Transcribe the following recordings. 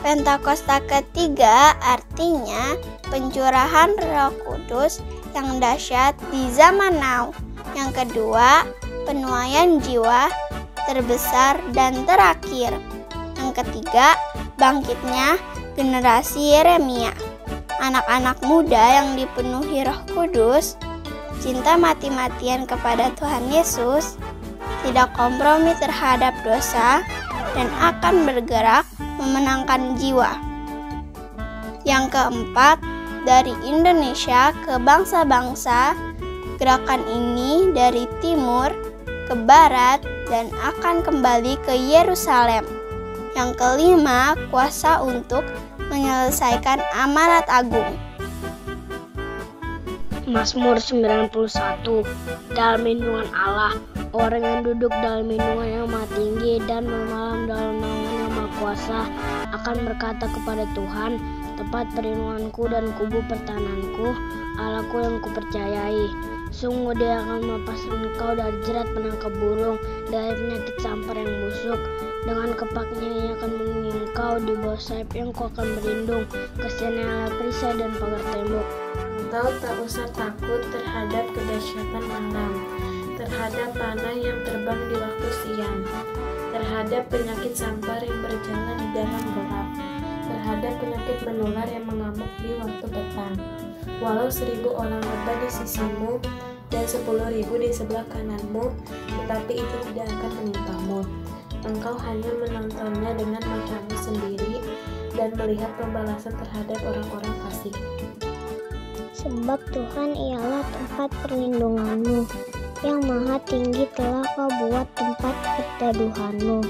Pentakosta ketiga artinya pencurahan Roh Kudus yang dahsyat di zaman now. Yang kedua, penuaian jiwa terbesar dan terakhir. Yang ketiga, bangkitnya generasi Yeremia. Anak-anak muda yang dipenuhi Roh Kudus, cinta mati-matian kepada Tuhan Yesus, tidak kompromi terhadap dosa, dan akan bergerak memenangkan jiwa. Yang keempat, dari Indonesia ke bangsa-bangsa, gerakan ini dari timur ke barat dan akan kembali ke Yerusalem. Yang kelima, kuasa untuk menyelesaikan amanat agung. Mazmur 91. Dalam lindungan Allah, orang yang duduk dalam lindungan yang Maha Tinggi dan bermalam dalam naungan yang Maha Kuasa akan berkata kepada Tuhan, tempat perlindunganku dan kubu pertahananku, Allahku yang kupercayai. Sungguh Dia akan melepaskan engkau dari jerat penangkap burung, dari penyakit sampar yang busuk. Dengan kepaknya Ia akan melindungi engkau, di bawah sayap yang kau akan berlindung. Kasihannya adalah perisai dan pagar tembok. Engkau tak usah takut terhadap kedahsyatan malam, terhadap panah yang terbang di waktu siang, terhadap penyakit sampar yang berjalan di dalam gelap, terhadap penyakit menular yang mengamuk di waktu petang. Walau 1.000 orang rebah di sisimu dan 10.000 di sebelah kananmu, tetapi itu tidak akan menimpamu. Engkau hanya menontonnya dengan matamu sendiri dan melihat pembalasan terhadap orang-orang fasik. Sebab Tuhan ialah tempat perlindunganmu, yang Maha Tinggi telah kau buat tempat perteduhanmu.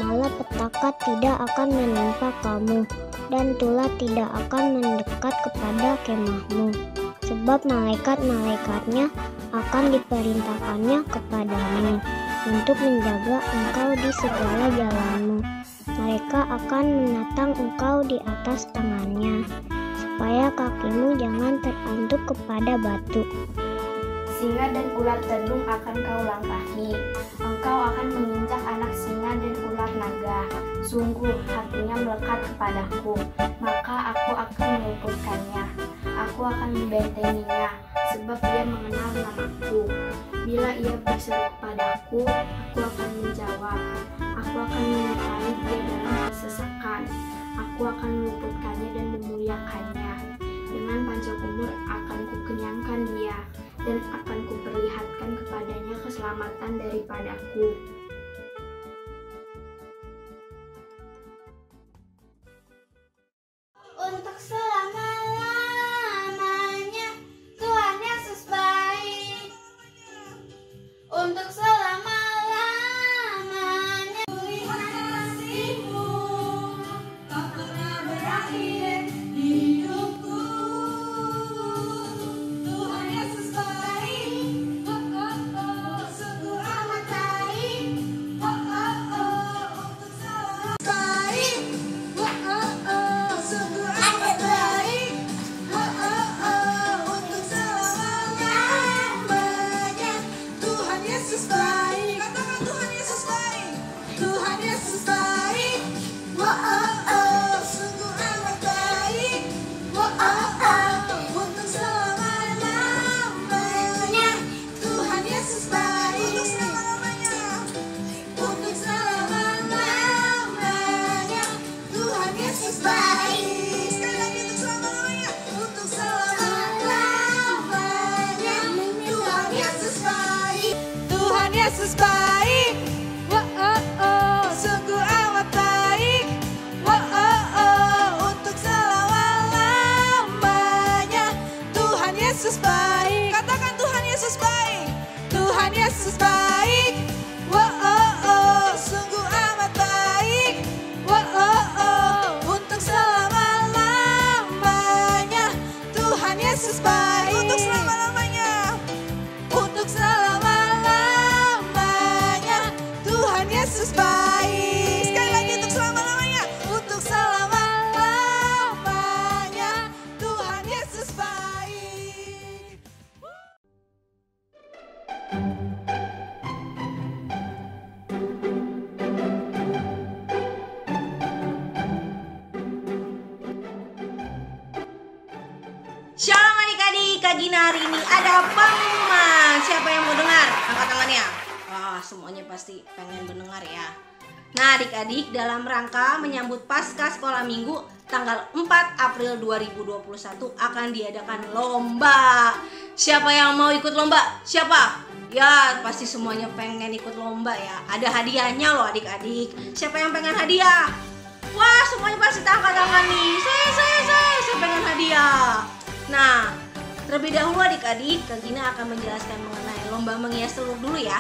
Malapetaka tidak akan menimpa kamu, dan tulah tidak akan mendekat kepada kemahmu. Sebab malaikat-malaikatnya akan diperintahkannya kepadamu, untuk menjaga engkau di segala jalanmu. Mereka akan menatang engkau di atas tangannya, supaya kakimu jangan terantuk kepada batu. Singa dan ular tedung akan kau langkahi. Engkau akan menginjak anak singa dan ular naga. Sungguh hatinya melekat kepadaku, maka aku akan meluputkannya. Aku akan membentenginya, sebab dia mengenal namaku. Bila ia berseru kepadaku, aku akan menjawab. Aku akan menyertai dia dalam kesesakan. Aku akan meluputkannya dan memuliakannya. Dengan panjang umur akan kukenyangkan dia, dan akan kuperlihatkan kepadanya keselamatan daripadaku. Untuk selama-lamanya Tuhan Yesus baik. Untuk selama-lamanya kasih-Mu tak pernah berakhir di hidupku. Tuhan Yesus baik, sungguh amat baik, untuk selama baik, sungguh amat baik, untuk selama-lamanya. Tuhan Yesus baik, katakan Tuhan Yesus baik, Tuhan Yesus baik, sungguh amat baik, untuk selama-lamanya. Tuhan Yesus baik, untuk selama-lamanya, untuk selama-lamanya. Tuhan Yesus baik, sekali lagi untuk selama-lamanya, untuk selama-lamanya. Tuhan Yesus baik, Tuhan Yesus baik, sungguh amat baik, untuk selama-lamanya. Tuhan Yesus baik, katakan Tuhan Yesus baik, Tuhan Yesus baik, sungguh amat baik, untuk selama-lamanya. Tuhan Yesus baik, untuk selama-lamanya, untuk selama-lamanya. Tuhan Yesus baik, sekali lagi untuk selama-lamanya, untuk selama-lamanya. Tuhan Yesus baik. Kagina hari ini ada pengumuman. Siapa yang mau dengar? Angkat tangannya. Wah, semuanya pasti pengen mendengar ya. Nah, adik-adik, dalam rangka menyambut Pasca Sekolah Minggu tanggal 4 April 2021 akan diadakan lomba. Siapa yang mau ikut lomba? Siapa? Ya, pasti semuanya pengen ikut lomba ya. Ada hadiahnya loh adik-adik. Siapa yang pengen hadiah? Wah, semuanya pasti angkat tangan nih. Saya pengen hadiah. Nah, terlebih dahulu adik-adik, Kagina akan menjelaskan mengenai lomba menghias telur dulu ya.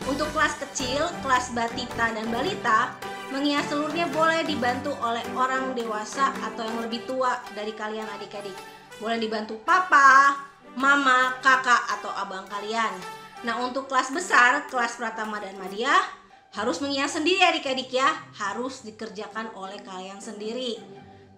Untuk kelas kecil, kelas batita dan balita, menghias telurnya boleh dibantu oleh orang dewasa atau yang lebih tua dari kalian adik-adik. Boleh dibantu papa, mama, kakak, atau abang kalian. Nah, untuk kelas besar, kelas pratama dan madya, harus menghias sendiri adik-adik ya. Harus dikerjakan oleh kalian sendiri.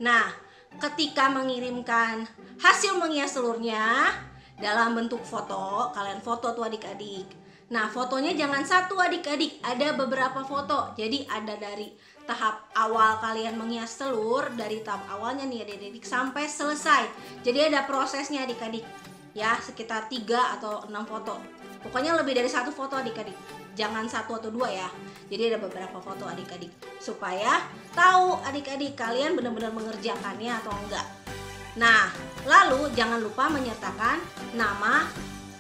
Nah, ketika mengirimkan hasil menghias telurnya dalam bentuk foto, kalian foto tuh adik-adik. Nah, fotonya jangan satu adik-adik, ada beberapa foto. Jadi ada dari tahap awal kalian menghias telur, dari tahap awalnya nih adik-adik sampai selesai. Jadi ada prosesnya adik-adik ya, sekitar 3 atau 6 foto. Pokoknya lebih dari 1 foto adik-adik. Jangan 1 atau 2 ya. Jadi ada beberapa foto adik-adik supaya tahu adik-adik kalian benar-benar mengerjakannya atau enggak. Nah, lalu jangan lupa menyertakan nama,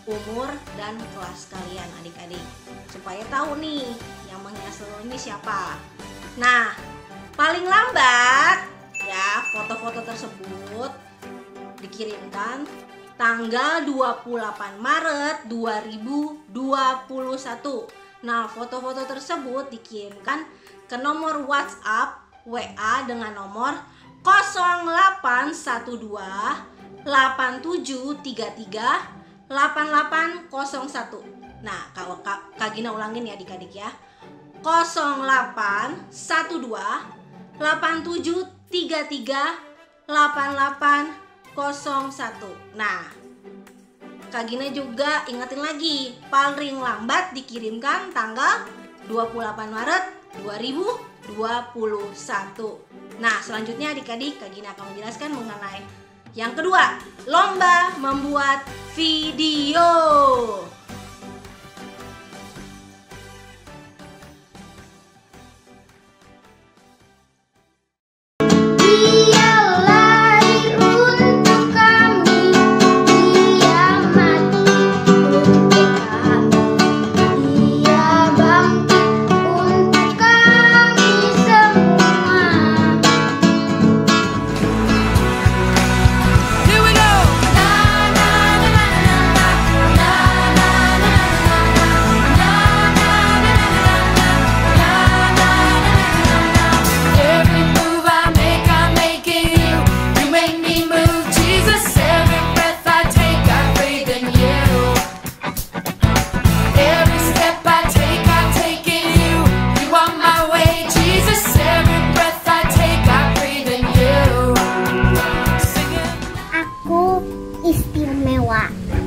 umur, dan kelas kalian adik-adik supaya tahu nih yang menghias telur ini siapa. Nah, paling lambat ya foto-foto tersebut dikirimkan tanggal 28 Maret 2021. Nah, foto-foto tersebut dikirimkan ke nomor WhatsApp WA dengan nomor 0812 8733 8801. Nah, kalau Kagina ulangin ya adik-adik ya. 0812 8733 8801. Nah, Kagina juga ingetin lagi, paling lambat dikirimkan tanggal 28 Maret 2021. Nah, selanjutnya adik-adik Kagina akan menjelaskan mengenai yang kedua, lomba membuat video.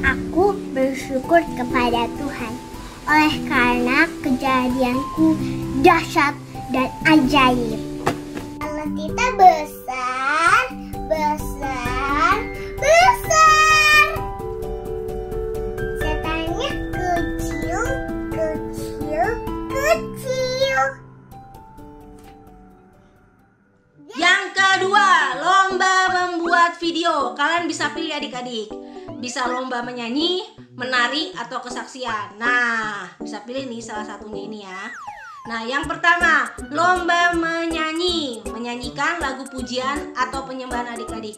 Aku bersyukur kepada Tuhan oleh karena kejadianku dahsyat dan ajaib. Allah kita besar, besar, besar. Setannya kecil, kecil, kecil. Yang kedua, lomba membuat video. Kalian bisa pilih adik-adik. Bisa lomba menyanyi, menari, atau kesaksian. Nah, bisa pilih nih salah satunya ini ya. Nah, yang pertama, lomba menyanyi. Menyanyikan lagu pujian atau penyembahan adik-adik.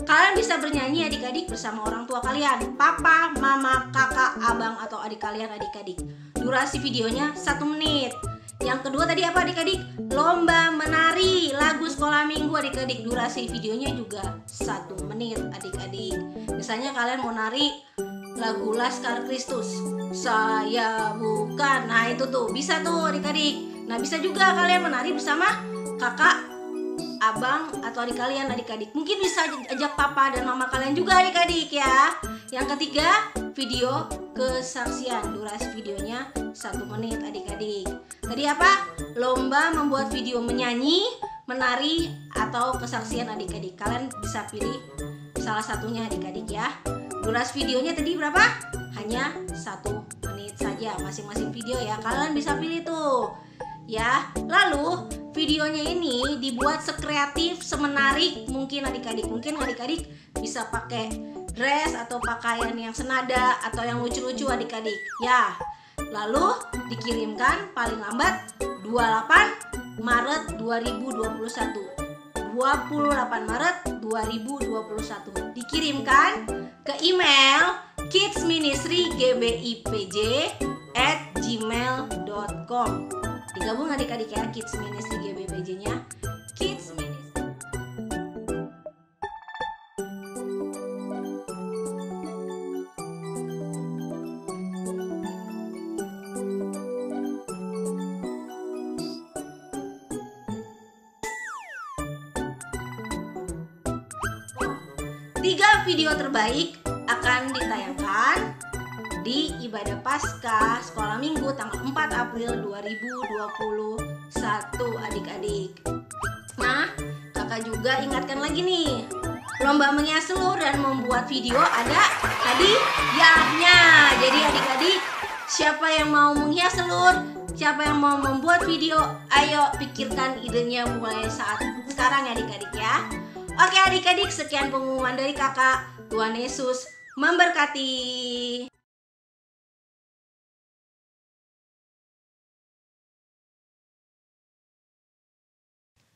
Kalian bisa bernyanyi adik-adik bersama orang tua kalian. Papa, mama, kakak, abang, atau adik kalian adik-adik. Durasi videonya 1 menit. Yang kedua tadi apa adik-adik? Lomba menari lagu sekolah minggu adik-adik. Durasi videonya juga 1 menit adik-adik. Misalnya kalian mau nari lagu Laskar Kristus, saya bukan. Nah itu tuh bisa tuh adik-adik. Nah bisa juga kalian menari bersama kakak, abang, atau adik kalian adik-adik. Mungkin bisa ajak papa dan mama kalian juga adik-adik ya. Yang ketiga, video kesaksian. Durasi videonya 1 menit adik-adik. Tadi apa? Lomba membuat video menyanyi, menari, atau kesaksian adik-adik. Kalian bisa pilih salah satunya adik-adik ya. Durasi videonya tadi berapa? Hanya 1 menit saja masing-masing video ya. Kalian bisa pilih tuh ya. Lalu videonya ini dibuat sekreatif, semenarik mungkin adik-adik. Mungkin adik-adik bisa pakai dress atau pakaian yang senada atau yang lucu-lucu adik-adik ya. Lalu dikirimkan paling lambat 28 Maret 2021. 28 Maret 2021. Dikirimkan ke email kidsministrygBIPJ@gmail.com. Digabung adik-adik ya, Kids Ministry GBIPJ-nya. Kids Ministry. Tiga video terbaik akan ditayangkan di ibadah Paskah Sekolah Minggu tanggal 4 April 2021 adik-adik. Nah, kakak juga ingatkan lagi nih, lomba menghias telur dan membuat video ada hadiahnya. Jadi adik-adik, siapa yang mau menghias telur, siapa yang mau membuat video, ayo pikirkan idenya mulai saat sekarang ya adik-adik ya. Oke adik-adik, sekian pengumuman dari kakak. Tuhan Yesus memberkati.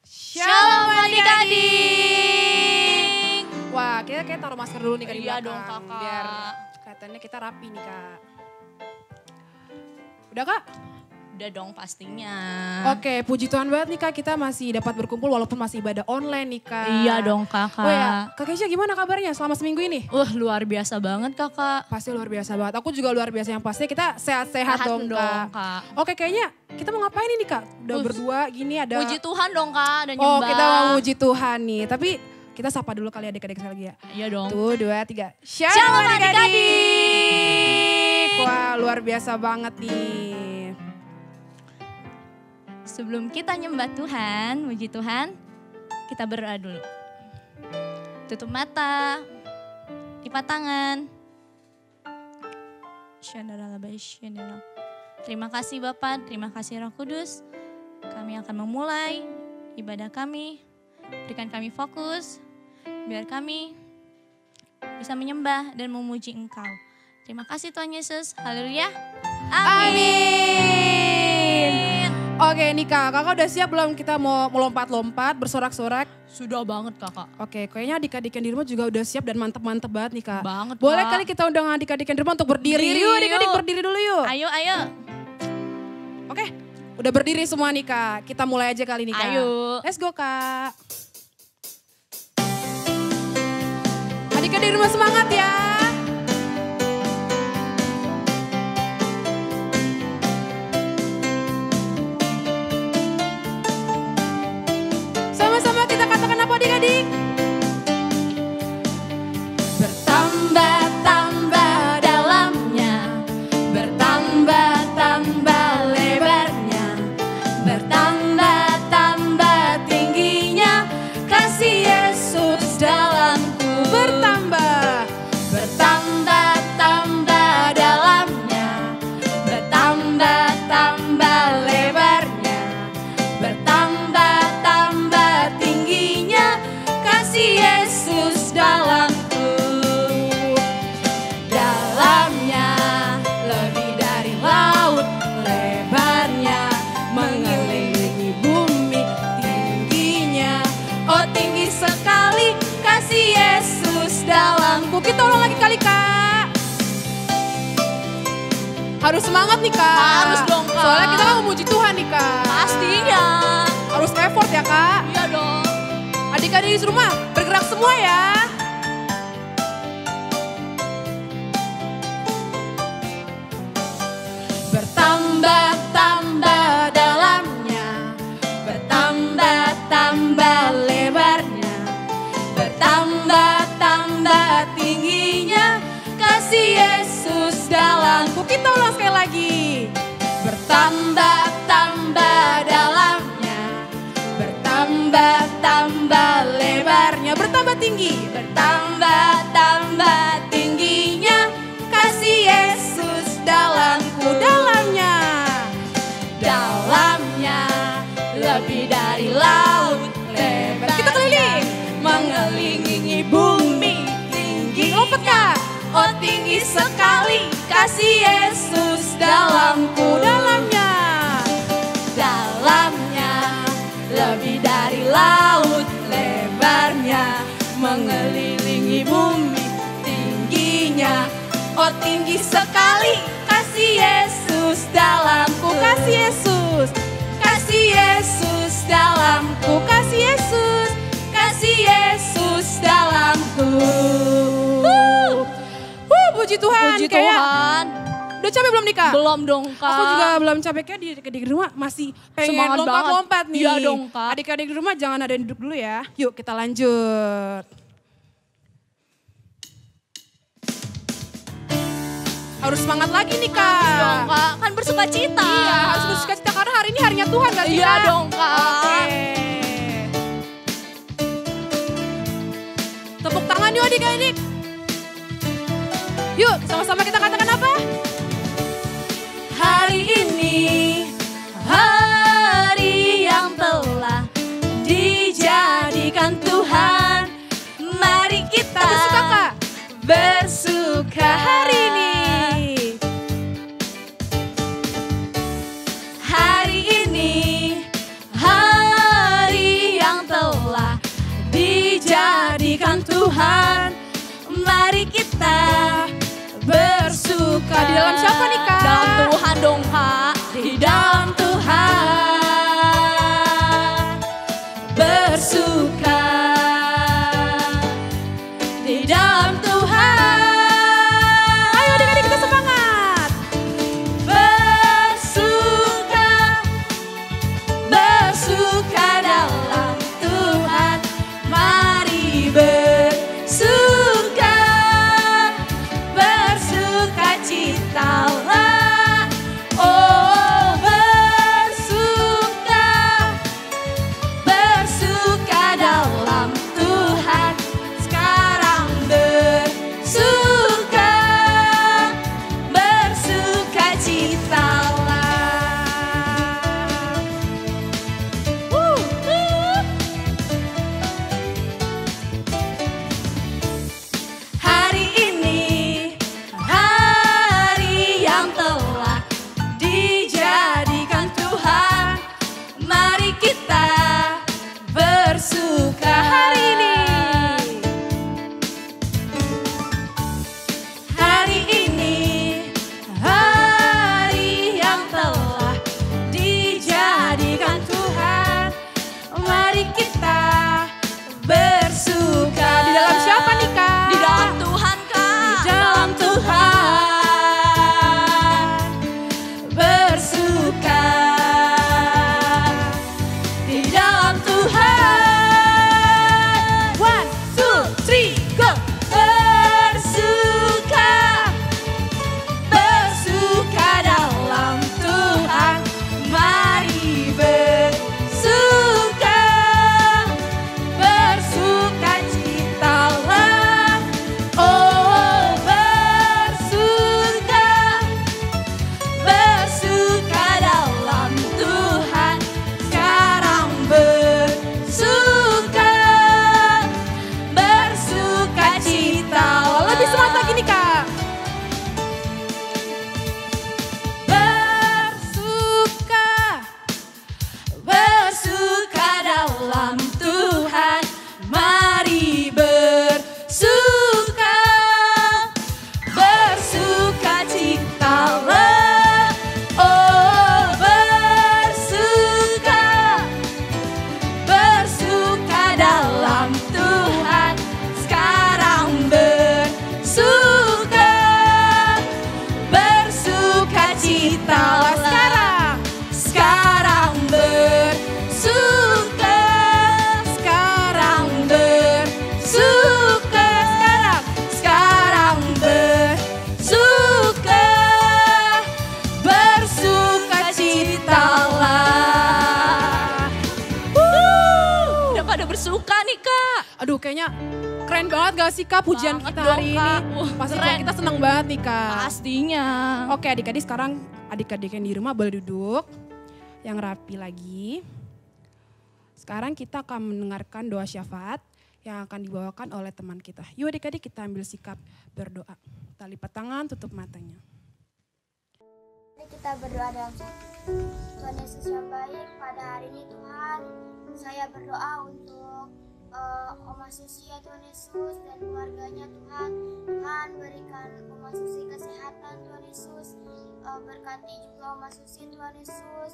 Shalom adik-adik. Wah, kita kayak taruh masker dulu nih Kak di belakang. Iya dong kakak. Biar kelihatannya kita rapi nih Kak. Udah Kak? Udah dong pastinya. Oke, puji Tuhan banget nih Kak, kita masih dapat berkumpul walaupun masih ibadah online nih Kak. Iya dong kakak. Oh ya, Kak Keisha gimana kabarnya selama seminggu ini? Luar biasa banget kakak. Pasti luar biasa banget, aku juga luar biasa, yang pasti kita sehat-sehat dong Kak. Oke, kayaknya kita mau ngapain ini Kak? Udah berdua gini ada. Puji Tuhan dong Kak, dan nyembah. Oh kita mau muji Tuhan nih, tapi kita sapa dulu kali adik-adik sekali lagi ya. Iya dong. Tuh, 2, 3. Shalom adik-adik. Wah luar biasa banget nih. Sebelum kita nyembah Tuhan, muji Tuhan, kita berdoa dulu. Tutup mata, lipat tangan. Terima kasih Bapak, terima kasih Roh Kudus. Kami akan memulai ibadah kami. Berikan kami fokus, biar kami bisa menyembah dan memuji Engkau. Terima kasih Tuhan Yesus, haleluya. Amin. Oke nih kakak udah siap belum kita mau melompat-lompat, bersorak-sorak? Sudah banget kakak. Oke, kayaknya adik-adik yang di rumah juga udah siap dan mantep-mantep banget nih kak. Banget Boleh kak. kali kita undang adik-adik yang di rumah untuk berdiri. Yuk adik-adik berdiri dulu yuk. Ayo. Oke, udah berdiri semua nih kak. Kita mulai aja kali ini kak. Ayo. Let's go kak. Adik-adik di rumah semangat ya. Sama-sama kita katakan apa adik-adik? Bertambah-tambah dalamnya, bertambah-tambah lebarnya, bertambah-tambah tingginya, kasih Yesus dalamku. Bertambah. Bertambah-tambah dalamnya, bertambah-tambah lebarnya, bertambah-tambah tingginya, kasih Yesus dalamku. Dalamnya lebih dari laut, lebarnya mengelilingi bumi, tingginya, oh tinggi sekali, kasih Yesus dalamku. Kita ulang lagi kali kak. Harus semangat nih kak. Harus dong, Kak. Soalnya kita kan memuji Tuhan nih kak. Pastinya. Harus effort ya kak. Iya dong. Adik-adik di rumah bergerak semua ya. Bertambah-tambah dalamnya, bertambah-tambah lebarnya, bertambah-tambah tingginya, kasih Yesus dalamku. Kita ulang sekali lagi. Bertambah-tambah dalamnya, bertambah-tambah lebarnya, Bertambah tinggi. bertambah-tambah tinggi. sekali kasih Yesus dalamku. Dalamnya lebih dari laut lebarnya, mengelilingi bumi tingginya. Oh tinggi sekali kasih Yesus dalamku. Kasih Yesus dalamku. Kasih Yesus dalamku. Puji Tuhan. Puji Kayaknya Tuhan. udah capek belum nih Kak? Belum dong Kak. Aku juga belum capek, kayak di rumah masih pengen Semangat lompat-lompat banget. nih. Iya dong, Kak. Adik-adik di rumah jangan ada yang duduk dulu ya. Yuk kita lanjut. Harus semangat lagi nih Kak. Harus dong Kak, kan bersuka cita. Iya, harus bersuka cita karena hari ini harinya Tuhan gak sih Iya Kak? dong Kak. Oke. Tepuk tangan yuk adik-adik. Yuk sama-sama kita katakan apa? Hari ini, hari yang telah dijadikan Tuhan. Mari kita Bersuka Kak. bersuka hari ini. Hari ini, hari yang telah dijadikan Tuhan. Mari kita bersuka. Di dalam siapa nih Kak? Dalam Tuhan dong Kak. Di dalam Tuhan bersuka. Di dalam Tuhan. Ayo adik-adik kita semangat. Bersuka. Bersuka dalam Tuhan. Mari bersuka. Bersuka citalah. Oh bersuka. Bersuka dalam Tuhan. Sekarang bersuka. Bersuka citalah. Hari ini, hari yang telah dijadikan Tuhan. Mari kita bersuka hari ini. Hari ini, hari yang telah dijadikan Tuhan. Mari kita bersuka. Di dalam siapa nih Kak? Di dalam Tuhan Kak. Di dalam Tuhan bersuka. Di dalam Tuhan. 1, 2, 3, go. Bersuka. Bersuka dalam Tuhan. Mari bersuka. Bersuka citalah. Oh bersuka. Bersuka dalam Tuhan. Sekarang bersuka. Bersuka citalah. Lebih semangat lagi nih Kak. Bersuka. Bersuka dalam Tuhan. Mari bersuka. Bersuka citalah. Oh bersuka. Bersuka dalam Tuhan. Sekarang bersuka. Bersuka citalah. Sekarang bersuka. Sekarang bersuka. Sekarang bersuka. Bersuka citalah. Udah pada bersuka nih Kak. Aduh kayaknya keren banget gak sih Kak pujian Banget kita dong, hari Kak. ini. Wah, Pasti keren. kita senang banget nih Kak. Pastinya. Oke adik-adik sekarang adik-adik yang di rumah boleh duduk. Yang rapi lagi. Sekarang kita akan mendengarkan doa syafaat yang akan dibawakan oleh teman kita. Yuk adik-adik kita ambil sikap berdoa. Kita lipat tangan, tutup matanya. Mari kita berdoa dalam satu. Tuhan Yesus yang baik, pada hari ini Tuhan, saya berdoa untuk Oma Susi ya Tuhan Yesus dan keluarganya Tuhan. Tuhan berikan Oma Susi kesehatan Tuhan Yesus. Berkati juga Oma Susi Tuhan Yesus.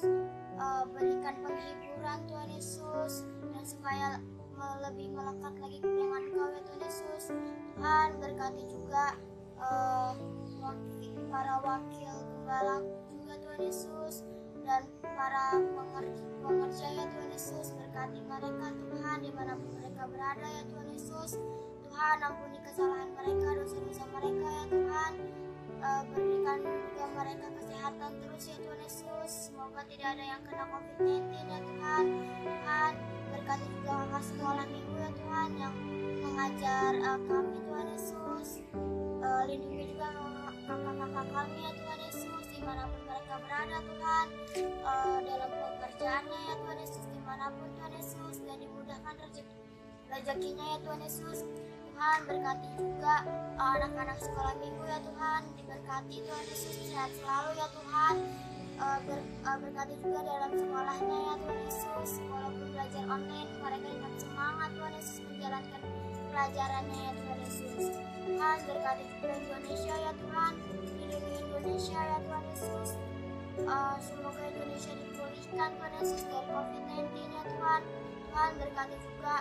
Berikan penghiburan Tuhan Yesus. Dan supaya lebih melekat lagi dengan Engkau ya Tuhan Yesus. Tuhan berkati juga para wakil gembala juga Tuhan Yesus. Dan para pengerja ya Tuhan Yesus, berkati mereka Tuhan dimanapun mereka berada ya Tuhan Yesus. Tuhan ampuni kesalahan mereka, dosa-dosa mereka ya Tuhan. Berikan juga mereka kesehatan terus ya Tuhan Yesus. Semoga tidak ada yang kena COVID-19 ya Tuhan. Tuhan berkati juga kakak sekolah minggu ya Tuhan yang mengajar kami Tuhan Yesus. Lindungi juga kakak-kakak kami ya Tuhan Yesus dimanapun mereka berada Tuhan, dalam pekerjaannya ya Tuhan Yesus dimanapun Tuhan Yesus, dan dimudahkan rezekinya ya Tuhan Yesus. Tuhan berkati juga anak-anak sekolah minggu ya Tuhan, diberkati Tuhan Yesus, sehat selalu ya Tuhan. Berkati juga dalam sekolahnya ya Tuhan Yesus, walaupun belajar online mereka tetap semangat Tuhan Yesus menjalankan pelajarannya ya Tuhan Yesus. Tuhan berkati juga Indonesia ya Tuhan, lindungi Indonesia ya Tuhan Yesus. Semoga Indonesia dipulihkan Tuhan Yesus dari COVID-19 ya Tuhan. Tuhan berkati juga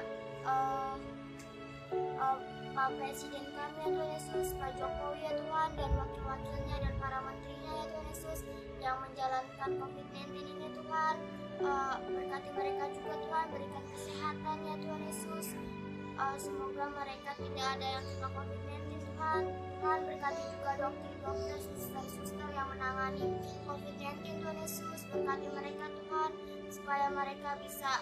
Pak Presiden kami ya Tuhan Yesus, Pak Jokowi ya Tuhan, dan wakil-wakilnya dan para menterinya ya Tuhan Yesus yang menjalankan COVID-19 ini Tuhan. Berkati mereka juga Tuhan, berikan kesehatan ya Tuhan Yesus. Semoga mereka tidak ada yang kena COVID-19 Tuhan. Tuhan berkati juga dokter-dokter, suster-suster yang menangani COVID-19 Tuhan Yesus. Berkati mereka Tuhan, supaya mereka bisa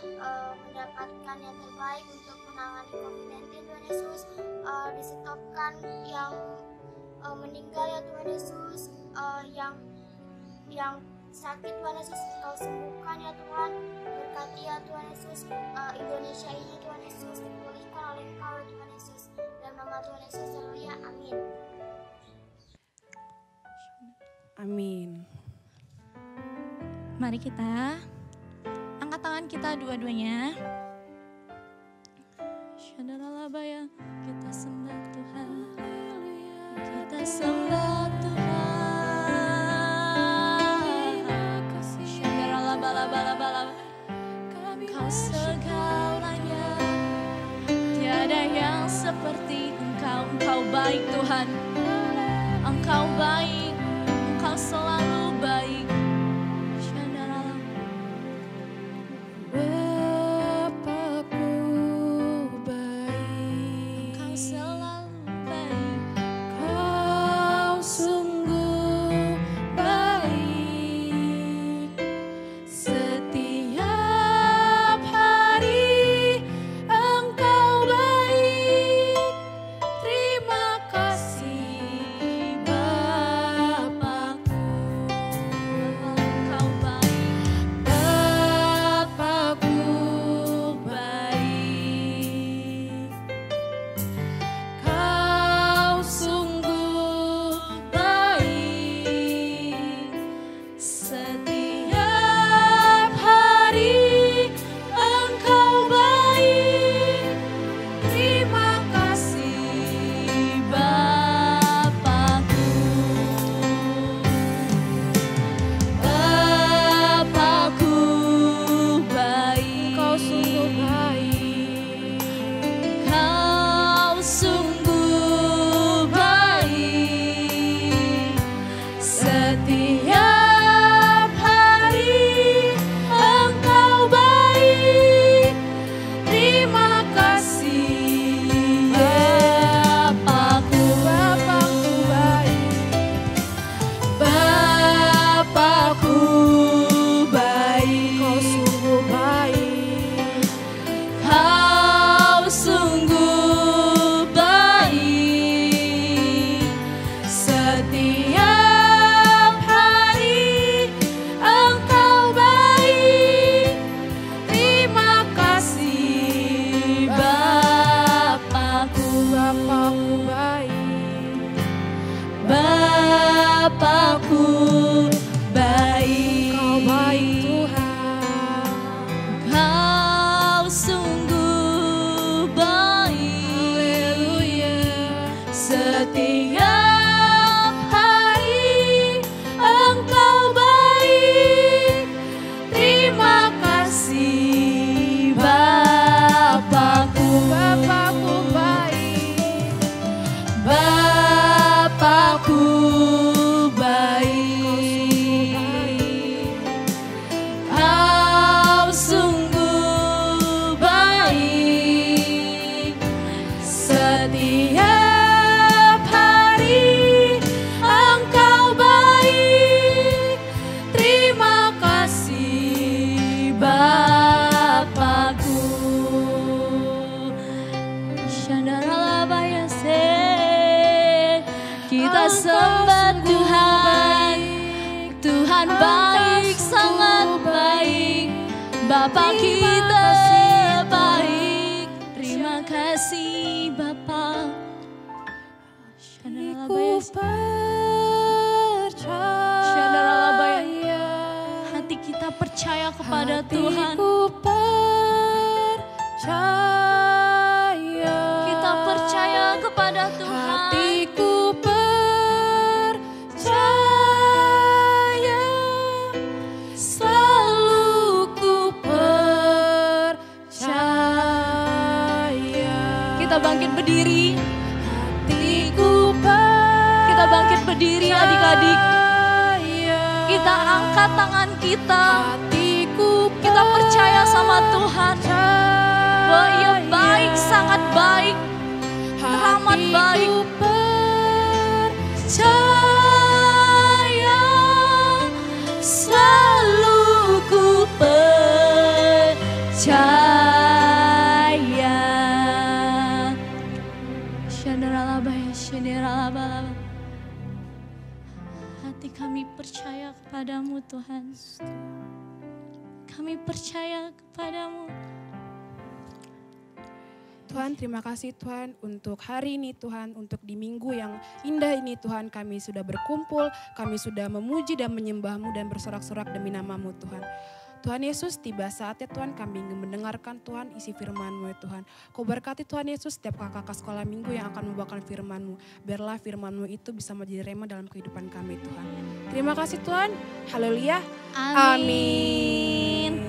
mendapatkan yang terbaik untuk menangani COVID-19 Tuhan Yesus. Disetopkan yang meninggal ya Tuhan Yesus, yang sakit Tuhan Yesus Engkau sembuhkan ya Tuhan. Berkati ya Tuhan Yesus Indonesia ini Tuhan Yesus, dipulihkan oleh Engkau ya Tuhan Yesus. Dalam nama Tuhan Yesus haleluya, amin. Amin. Mari kita angkat tangan kita dua-duanya. Syadaralabaya, kita sembah Tuhan. Kita sembah Tuhan. Syadaralabalabalabala. Engkau segalanya, tiada yang seperti Engkau. Engkau baik Tuhan. Engkau baik, Engkau selalu baik. Terima kasih Bapa. sembah Tuhan. Tuhan baik, sangat baik. Bapa kita baik. Terima kasih Bapa. Hati kita percaya kepada Tuhan. Kita percaya kepada Tuhan. Hatiku percaya, selalu ku percaya. Kita bangkit berdiri. Hatiku Kita bangkit berdiri adik-adik. Kita angkat tangan kita. Hatiku Kita percaya sama Tuhan bahwa Ia baik, sangat baik, teramat baik. Percaya, Selalu ku percaya. Shandaralabaya, shandaralabaya. Hati kami percaya kepadamu Tuhan. Kami percaya kepadamu. Tuhan, terima kasih Tuhan untuk hari ini Tuhan, untuk di minggu yang indah ini Tuhan, kami sudah berkumpul, kami sudah memuji dan menyembah-Mu dan bersorak-sorak demi nama-Mu Tuhan. Tuhan Yesus, tiba saatnya Tuhan kami ingin mendengarkan Tuhan isi firman-Mu ya Tuhan. Kau berkati Tuhan Yesus setiap kakak sekolah minggu yang akan membawakan firman-Mu. Biarlah firman-Mu itu bisa menjadi rema dalam kehidupan kami Tuhan. Terima kasih Tuhan, haleluya, amin.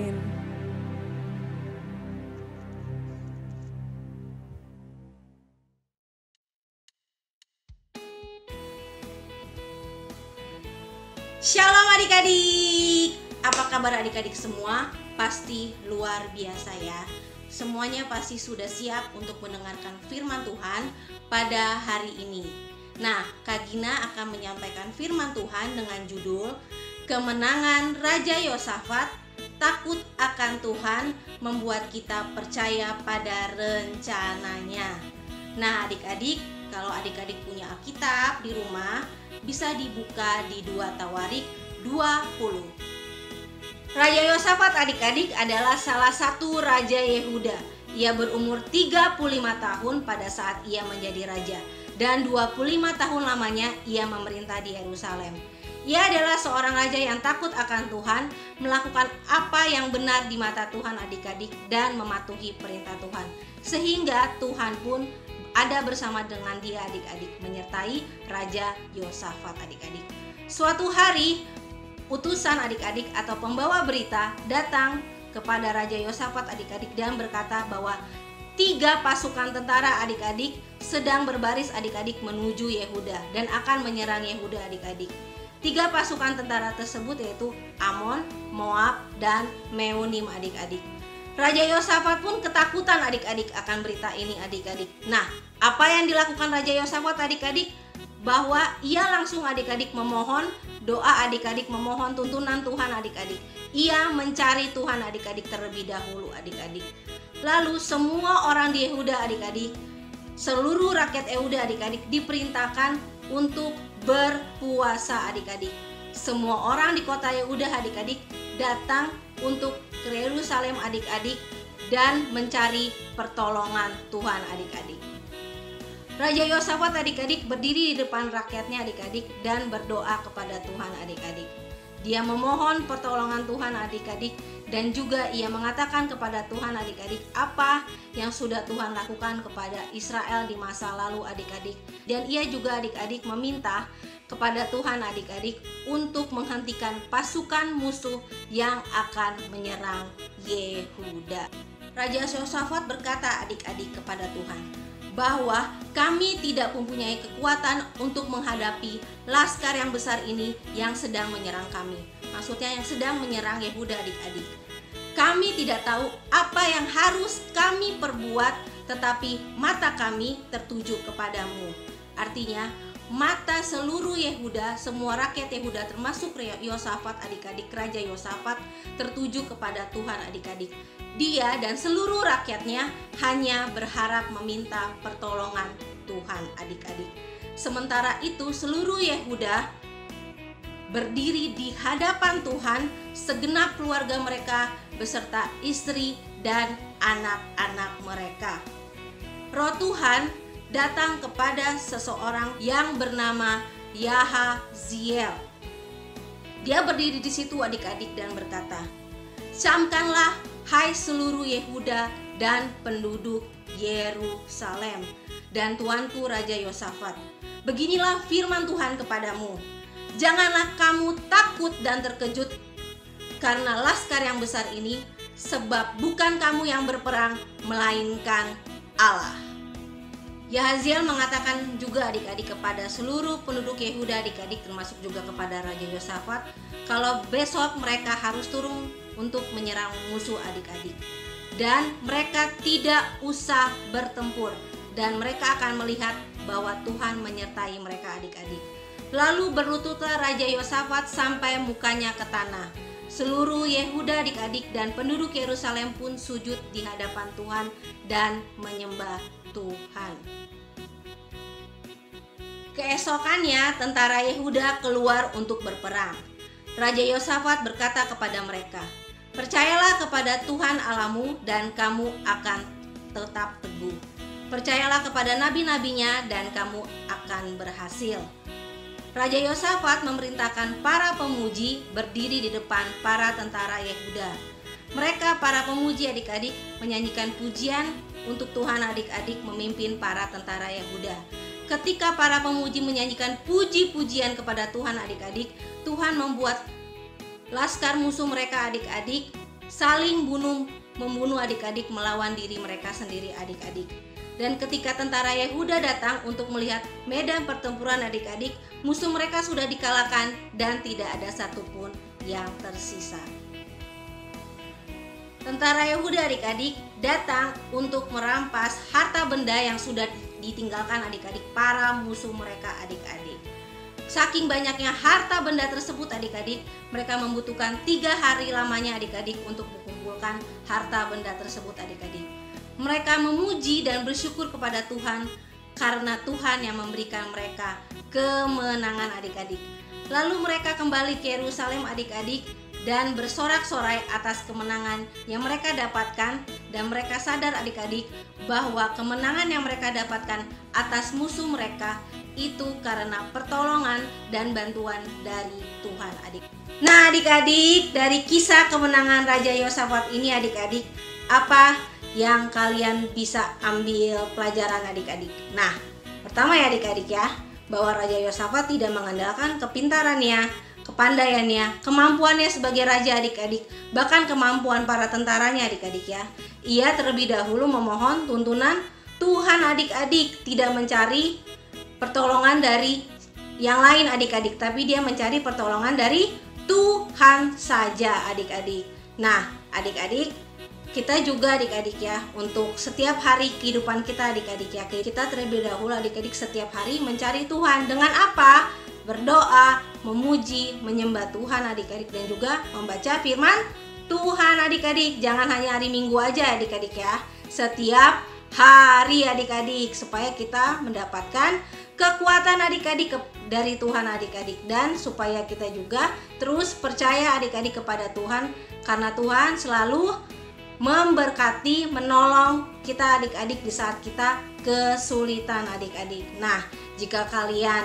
Shalom adik-adik. Apa kabar adik-adik semua? Pasti luar biasa ya. Semuanya pasti sudah siap untuk mendengarkan firman Tuhan pada hari ini. Nah, Kak Gina akan menyampaikan firman Tuhan dengan judul Kemenangan Raja Yosafat, takut akan Tuhan membuat kita percaya pada rencananya. Nah, adik-adik, kalau adik-adik punya Alkitab di rumah, bisa dibuka di 2 Tawarik 20. Raja Yosafat adik-adik adalah salah satu raja Yehuda. Ia berumur 35 tahun pada saat ia menjadi raja, dan 25 tahun lamanya ia memerintah di Yerusalem. Ia adalah seorang raja yang takut akan Tuhan, melakukan apa yang benar di mata Tuhan adik-adik, dan mematuhi perintah Tuhan. Sehingga Tuhan pun ada bersama dengan dia adik-adik, menyertai Raja Yosafat adik-adik. Suatu hari utusan adik-adik atau pembawa berita datang kepada Raja Yosafat adik-adik dan berkata bahwa 3 pasukan tentara adik-adik sedang berbaris adik-adik menuju Yehuda dan akan menyerang Yehuda adik-adik. 3 pasukan tentara tersebut yaitu Amon, Moab, dan Meunim adik-adik. Raja Yosafat pun ketakutan adik-adik akan berita ini adik-adik. Nah, apa yang dilakukan Raja Yosafat adik-adik? Bahwa ia langsung adik-adik memohon doa, adik-adik memohon tuntunan Tuhan adik-adik. Ia mencari Tuhan adik-adik terlebih dahulu adik-adik. Lalu semua orang di Yehuda adik-adik, seluruh rakyat Yehuda adik-adik diperintahkan untuk berpuasa adik-adik. Semua orang di kota Yehuda adik-adik datang untuk ke Yerusalem adik-adik dan mencari pertolongan Tuhan adik-adik. Raja Yosafat adik-adik berdiri di depan rakyatnya adik-adik dan berdoa kepada Tuhan adik-adik. Dia memohon pertolongan Tuhan adik-adik dan juga ia mengatakan kepada Tuhan adik-adik apa yang sudah Tuhan lakukan kepada Israel di masa lalu adik-adik. Dan ia juga adik-adik meminta kepada Tuhan adik-adik untuk menghentikan pasukan musuh yang akan menyerang Yehuda. Raja Yosafat berkata adik-adik kepada Tuhan bahwa kami tidak mempunyai kekuatan untuk menghadapi laskar yang besar ini yang sedang menyerang kami. Maksudnya yang sedang menyerang Yehuda adik-adik. Kami tidak tahu apa yang harus kami perbuat, tetapi mata kami tertuju kepadamu. Artinya mata seluruh Yehuda, semua rakyat Yehuda termasuk Yosafat adik-adik, Raja Yosafat tertuju kepada Tuhan adik-adik. Dia dan seluruh rakyatnya hanya berharap meminta pertolongan Tuhan adik-adik. Sementara itu seluruh Yehuda berdiri di hadapan Tuhan, segenap keluarga mereka beserta istri dan anak-anak mereka. Roh Tuhan datang kepada seseorang yang bernama Yahaziel. Dia berdiri di situ adik-adik dan berkata, "Camkanlah hai seluruh Yehuda dan penduduk Yerusalem dan tuanku Raja Yosafat. Beginilah firman Tuhan kepadamu. Janganlah kamu takut dan terkejut karena laskar yang besar ini, sebab bukan kamu yang berperang, melainkan Allah." Yahaziel mengatakan juga adik-adik kepada seluruh penduduk Yehuda, adik-adik termasuk juga kepada Raja Yosafat, kalau besok mereka harus turun untuk menyerang musuh adik-adik. Dan mereka tidak usah bertempur, dan mereka akan melihat bahwa Tuhan menyertai mereka adik-adik. Lalu berlututlah Raja Yosafat sampai mukanya ke tanah. Seluruh Yehuda adik-adik dan penduduk Yerusalem pun sujud di hadapan Tuhan dan menyembah Tuhan. Keesokannya tentara Yehuda keluar untuk berperang. Raja Yosafat berkata kepada mereka, "Percayalah kepada Tuhan Allahmu dan kamu akan tetap teguh. Percayalah kepada nabi-nabinya dan kamu akan berhasil." Raja Yosafat memerintahkan para pemuji berdiri di depan para tentara Yehuda. Mereka para pemuji adik-adik menyanyikan pujian untuk Tuhan adik-adik memimpin para tentara Yehuda. Ketika para pemuji menyanyikan puji-pujian kepada Tuhan adik-adik, Tuhan membuat laskar musuh mereka adik-adik saling membunuh adik-adik melawan diri mereka sendiri adik-adik. Dan ketika tentara Yehuda datang untuk melihat medan pertempuran adik-adik, musuh mereka sudah dikalahkan dan tidak ada satupun yang tersisa. Tentara Yehuda adik-adik datang untuk merampas harta benda yang sudah ditinggalkan adik-adik para musuh mereka adik-adik. Saking banyaknya harta benda tersebut adik-adik, mereka membutuhkan 3 hari lamanya adik-adik untuk mengumpulkan harta benda tersebut adik-adik. Mereka memuji dan bersyukur kepada Tuhan karena Tuhan yang memberikan mereka kemenangan adik-adik. Lalu mereka kembali ke Yerusalem adik-adik dan bersorak-sorai atas kemenangan yang mereka dapatkan, dan mereka sadar adik-adik bahwa kemenangan yang mereka dapatkan atas musuh mereka itu karena pertolongan dan bantuan dari Tuhan adik. Nah adik-adik, dari kisah kemenangan Raja Yosafat ini adik-adik, apa yang kalian bisa ambil pelajaran adik-adik? Nah, pertama ya adik-adik ya, bahwa Raja Yosafat tidak mengandalkan kepintarannya, kepandaiannya, kemampuannya sebagai raja adik-adik, bahkan kemampuan para tentaranya adik-adik ya. Ia terlebih dahulu memohon tuntunan Tuhan adik-adik, tidak mencari pertolongan dari yang lain adik-adik, tapi dia mencari pertolongan dari Tuhan saja adik-adik. Nah adik-adik, kita juga adik-adik ya, untuk setiap hari kehidupan kita adik-adik ya, kita terlebih dahulu adik-adik setiap hari mencari Tuhan. Dengan apa? Berdoa, memuji, menyembah Tuhan adik-adik, dan juga membaca firman Tuhan adik-adik. Jangan hanya hari Minggu aja adik-adik ya, setiap hari adik-adik, supaya kita mendapatkan kekuatan adik-adik dari Tuhan adik-adik, dan supaya kita juga terus percaya adik-adik kepada Tuhan, karena Tuhan selalu memberkati, menolong kita adik-adik di saat kita kesulitan adik-adik. Nah, jika kalian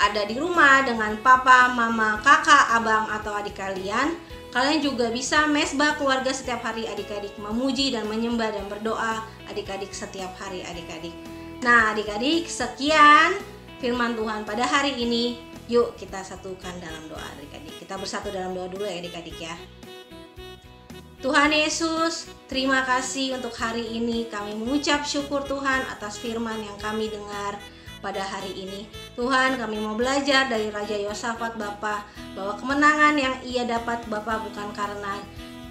ada di rumah dengan papa, mama, kakak, abang, atau adik kalian juga bisa mesbah keluarga setiap hari adik-adik, memuji dan menyembah dan berdoa adik-adik setiap hari adik-adik. Nah adik-adik, sekian firman Tuhan pada hari ini. Yuk kita satukan dalam doa adik-adik. Kita bersatu dalam doa dulu ya adik-adik ya. Tuhan Yesus, terima kasih untuk hari ini. Kami mengucap syukur Tuhan atas firman yang kami dengar pada hari ini. Tuhan, kami mau belajar dari Raja Yosafat Bapa, bahwa kemenangan yang ia dapat Bapa bukan karena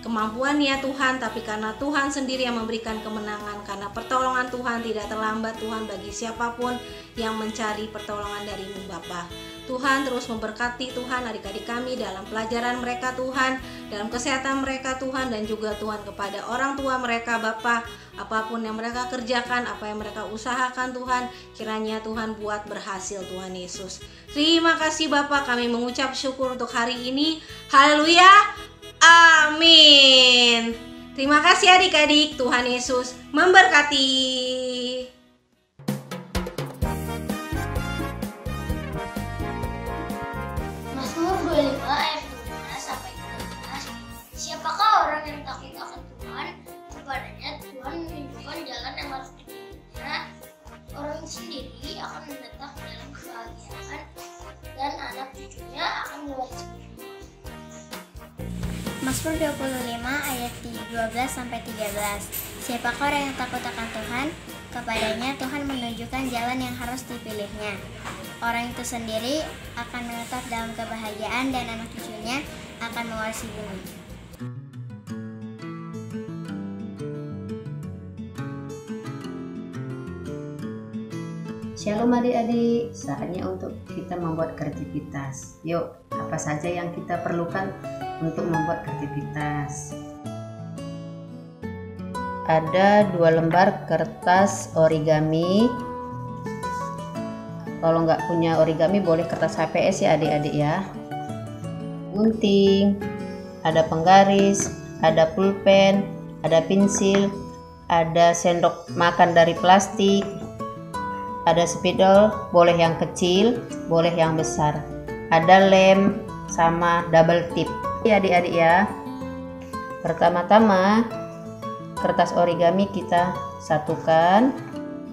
kemampuannya Tuhan, tapi karena Tuhan sendiri yang memberikan kemenangan. Karena pertolongan Tuhan tidak terlambat Tuhan bagi siapapun yang mencari pertolongan dari-Mu Bapa. Tuhan terus memberkati Tuhan adik-adik kami dalam pelajaran mereka Tuhan, dalam kesehatan mereka Tuhan, dan juga Tuhan kepada orang tua mereka Bapa, apapun yang mereka kerjakan, apa yang mereka usahakan Tuhan, kiranya Tuhan buat berhasil Tuhan Yesus. Terima kasih Bapa, kami mengucap syukur untuk hari ini. Haleluya, amin. Terima kasih adik-adik, Tuhan Yesus memberkati. Mazmur 25 ayat 12 sampai 13. Siapakah orang yang takut akan Tuhan? Kepadanya Tuhan menunjukkan jalan yang harus dipilihnya. Orang sendiri akan menetap dalam kebahagiaan, dan anak cucunya akan mewarisi bumi. Mazmur 25 ayat 12 sampai 13. Siapakah orang yang takut akan Tuhan? Kepadanya Tuhan menunjukkan jalan yang harus dipilihnya. Orang itu sendiri akan menetap dalam kebahagiaan, dan anak cucunya akan mewarisi bumi. Shalom adik-adik, saatnya untuk kita membuat kreativitas. Yuk, apa saja yang kita perlukan untuk membuat kreativitas? Ada 2 lembar kertas origami. Kalau nggak punya origami boleh kertas HPS ya adik-adik ya. Gunting, ada penggaris, ada pulpen, ada pensil, ada sendok makan dari plastik, ada spidol, boleh yang kecil, boleh yang besar. Ada lem sama double tip. Ya adik-adik ya. Pertama-tama kertas origami kita satukan.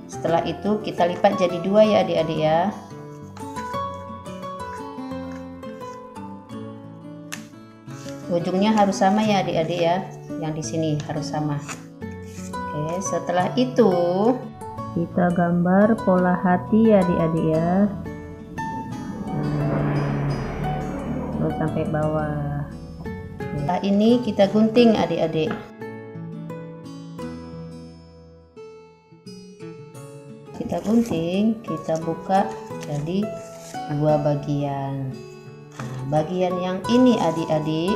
Setelah itu kita lipat jadi 2 ya adik-adik ya. Ujungnya harus sama ya adik-adik ya. Yang di sini harus sama. Oke, setelah itu kita gambar pola hati ya adik-adik ya. Terus sampai bawah. Setelah ini kita gunting adik-adik. Kita gunting, kita buka jadi 2 bagian. Nah, bagian yang ini adik-adik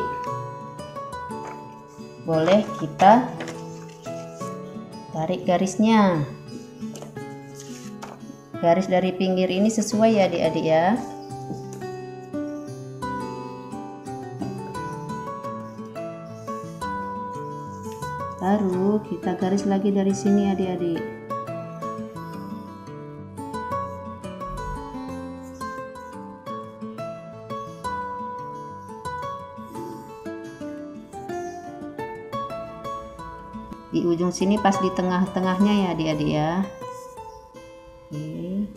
boleh kita tarik garisnya. Garis dari pinggir ini sesuai ya adik-adik ya. Baru kita garis lagi dari sini adik-adik. Di ujung sini pas di tengah-tengahnya ya adik-adik ya. Oke.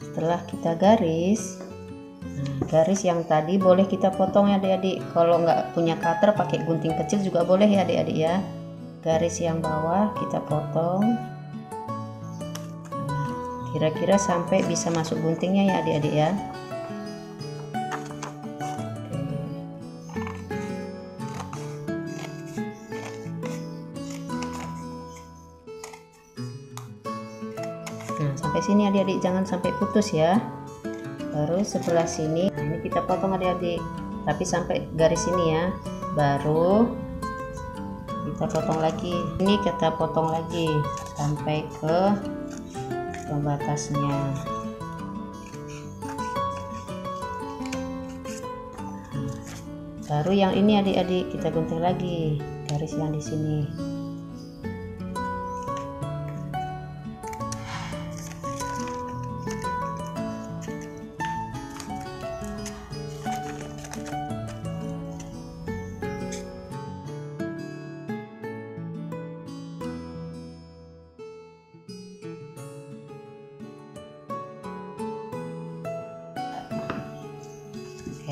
Setelah kita garis, garis yang tadi boleh kita potong ya adik-adik. Kalau nggak punya cutter pakai gunting kecil juga boleh ya adik-adik ya. Garis yang bawah kita potong. Kira-kira sampai bisa masuk guntingnya ya adik-adik ya. Nah, sampai sini adik-adik, jangan sampai putus ya. Baru sebelah sini, nah ini kita potong adik-adik, tapi sampai garis sini ya. Baru kita potong lagi. Ini kita potong lagi sampai ke pembatasnya. Baru yang ini adik-adik kita gunting lagi garis yang di sini.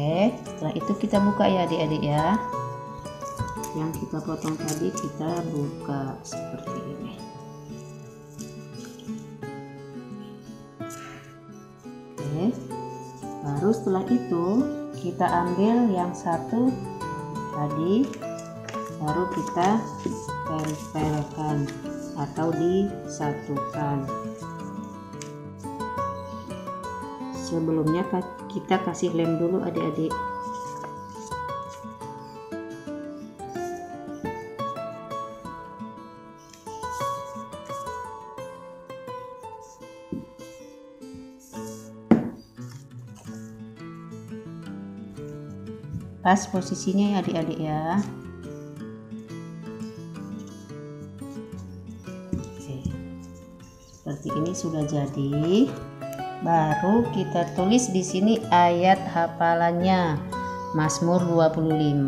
Oke, setelah itu kita buka ya adik-adik ya. Yang kita potong tadi kita buka seperti ini. Oke, baru setelah itu kita ambil yang satu tadi, baru kita tempelkan atau disatukan. Sebelumnya kita kasih lem dulu adik-adik. Pas posisinya ya adik-adik ya. Oke. Seperti ini sudah jadi. Baru kita tulis di sini ayat hafalannya. Mazmur 25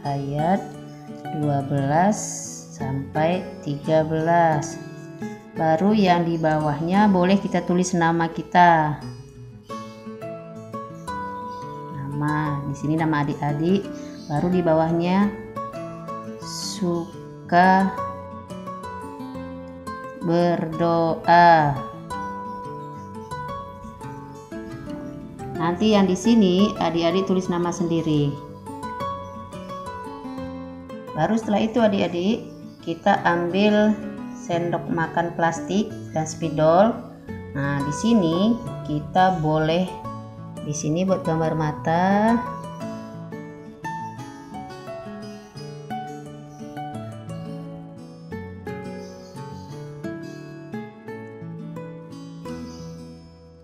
ayat 12 sampai 13. Baru yang di bawahnya boleh kita tulis nama kita. Nama, di sini nama adik-adik. Baru di bawahnya suka berdoa. Nanti yang di sini adik-adik tulis nama sendiri. Baru setelah itu adik-adik kita ambil sendok makan plastik dan spidol. Nah, di sini kita boleh di sini buat gambar mata.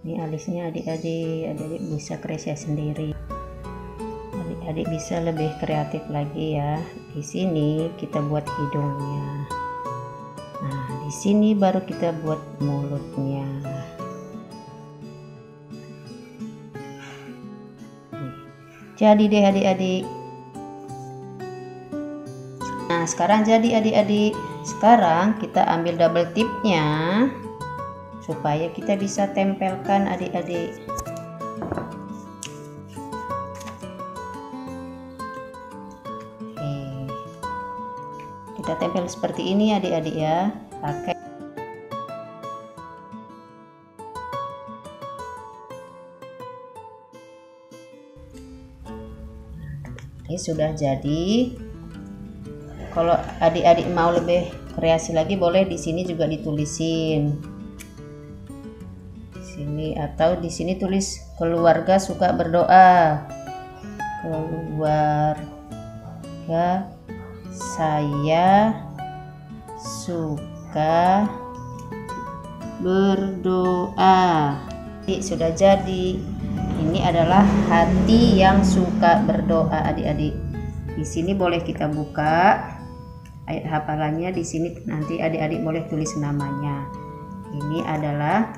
Ini alisnya adik-adik bisa kreasi sendiri. Adik-adik bisa lebih kreatif lagi ya. Di sini kita buat hidungnya. Nah, di sini baru kita buat mulutnya. Jadi deh adik-adik. Nah, sekarang jadi adik-adik. Sekarang kita ambil double tipnya supaya kita bisa tempelkan adik-adik. Kita tempel seperti ini adik-adik ya, pakai. Ini sudah jadi. Kalau adik-adik mau lebih kreasi lagi boleh di sini juga ditulisin. Di sini atau di sini tulis keluarga suka berdoa. Keluarga saya suka berdoa. Sudah jadi. Ini adalah hati yang suka berdoa adik-adik. Di sini boleh kita buka ayat hafalannya. Di sini nanti adik-adik boleh tulis namanya. Ini adalah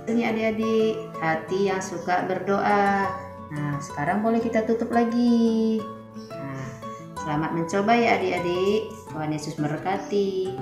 adik-adik hati yang suka berdoa. Nah, sekarang boleh kita tutup lagi. Selamat mencoba ya adik-adik. Tuhan Yesus memberkati.